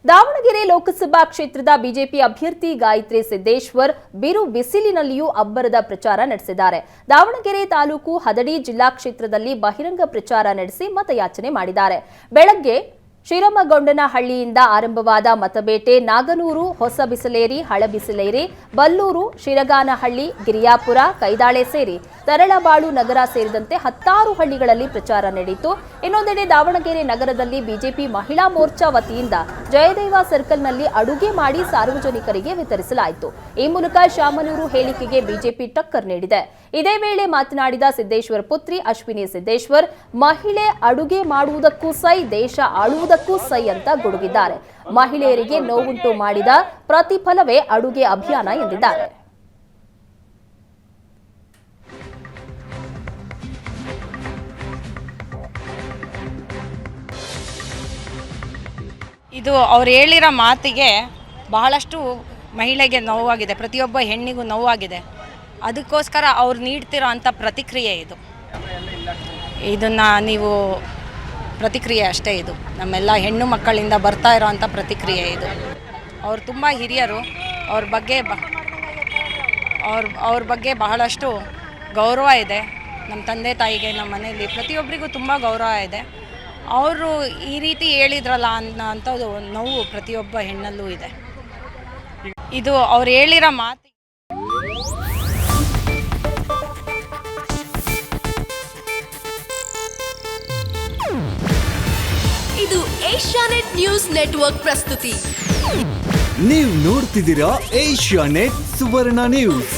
ದಾವಣಗೆರೆ ಲೋಕಸಭಾ ಕ್ಷೇತ್ರದ ಬಿಜೆಪಿ ಅಭ್ಯರ್ಥಿ ಗಾಯತ್ರಿ ಸಿದ್ದೇಶ್ವರ್ ಬಿರು ಬಿಸಿಲಿನಲ್ಲಿಯೂ ಅಬ್ಬರದ ಪ್ರಚಾರ ನಡೆಸಿದ್ದಾರೆ. ದಾವಣಗೆರೆ ತಾಲೂಕು ಹದಡಿ ಜಿಲ್ಲಾ ಕ್ಷೇತ್ರದಲ್ಲಿ ಬಹಿರಂಗ ಪ್ರಚಾರ ನಡೆಸಿ ಮತಯಾಚನೆ ಮಾಡಿದ್ದಾರೆ. ಬೆಳಗ್ಗೆ ಶ್ರೀರಾಮಗೊಂಡನಹಳ್ಳಿಯಿಂದ ಆರಂಭವಾದ ಮತಬೇಟೆ ನಾಗನೂರು, ಹೊಸಬಿಸಲೇರಿ, ಹಳಬಿಸಲೇರಿ, ಬಲ್ಲೂರು, ಶಿರಗಾನಹಳ್ಳಿ, ಗಿರಿಯಾಪುರ, ಕೈದಾಳೆ ಸೇರಿ ತರಳಬಾಳು ನಗರ ಸೇರಿದಂತೆ 10 ಹಳ್ಳಿಗಳಲ್ಲಿ ಪ್ರಚಾರ ನಡೆಯಿತು. ಇನ್ನೊಂದೆಡೆ ದಾವಣಗೆರೆ ನಗರದಲ್ಲಿ ಬಿಜೆಪಿ ಮಹಿಳಾ ಮೋರ್ಚಾ ವತಿಯಿಂದ ಜಯದೇವ ಸರ್ಕಲ್ನಲ್ಲಿ ಅಡುಗೆ ಮಾಡಿ ಸಾರ್ವಜನಿಕರಿಗೆ ವಿತರಿಸಲಾಯಿತು. ಈ ಮೂಲಕ ಶಾಮನೂರು ಹೇಳಿಕೆಗೆ ಬಿಜೆಪಿ ಟಕ್ಕರ್ ನೀಡಿದೆ. ಇದೇ ವೇಳೆ ಮಾತನಾಡಿದ ಸಿದ್ದೇಶ್ವರ್ ಪುತ್ರಿ ಅಶ್ವಿನಿ ಸಿದ್ದೇಶ್ವರ್, ಮಹಿಳೆ ಅಡುಗೆ ಮಾಡುವುದಕ್ಕೂ ಸೈ, ದೇಶ ಆಳುವುದಕ್ಕೂ ಸೈ ಅಂತ ಗುಡುಗಿದ್ದಾರೆ. ಮಹಿಳೆಯರಿಗೆ ನೋವುಂಟು ಮಾಡಿದ ಪ್ರತಿಫಲವೇ ಅಡುಗೆ ಅಭಿಯಾನ ಎಂದಿದ್ದಾರೆ. ಇದು ಅವ್ರು ಹೇಳಿರೋ ಮಾತಿಗೆ ಬಹಳಷ್ಟು ಮಹಿಳೆಗೆ ನೋವಾಗಿದೆ, ಪ್ರತಿಯೊಬ್ಬ ಹೆಣ್ಣಿಗೂ ನೋವಾಗಿದೆ. ಅದಕ್ಕೋಸ್ಕರ ಅವ್ರು ನೀಡ್ತಿರೋ ಅಂಥ ಪ್ರತಿಕ್ರಿಯೆ ಇದನ್ನು ನೀವು ಪ್ರತಿಕ್ರಿಯೆ ಅಷ್ಟೇ. ಇದು ನಮ್ಮೆಲ್ಲ ಹೆಣ್ಣು ಮಕ್ಕಳಿಂದ ಬರ್ತಾ ಇರೋ ಅಂಥ ಪ್ರತಿಕ್ರಿಯೆ ಇದು. ಅವ್ರು ತುಂಬ ಹಿರಿಯರು, ಅವ್ರ ಬಗ್ಗೆ ಬಹಳಷ್ಟು ಗೌರವ ಇದೆ. ನಮ್ಮ ತಂದೆ ತಾಯಿಗೆ, ನಮ್ಮ ಮನೆಯಲ್ಲಿ ಪ್ರತಿಯೊಬ್ಬರಿಗೂ ತುಂಬ ಗೌರವ ಇದೆ. ಅವರು ಈ ರೀತಿ ಹೇಳಿದ್ರಲ್ಲ ಅನ್ನೋಂಥದ್ದು ನೋವು ಪ್ರತಿಯೊಬ್ಬ ಹೆಣ್ಣಲ್ಲೂ ಇದೆ. ಇದು ಅವ್ರು ಹೇಳಿರೋ ಮಾತು. ಇದು ಏಷ್ಯಾನೆಟ್ ನ್ಯೂಸ್ ನೆಟ್ವರ್ಕ್ ಪ್ರಸ್ತುತಿ. ನೀವು ನೋಡ್ತಿದ್ದೀರಾ ಏಷ್ಯಾನೆಟ್ ಸುವರ್ಣ ನ್ಯೂಸ್.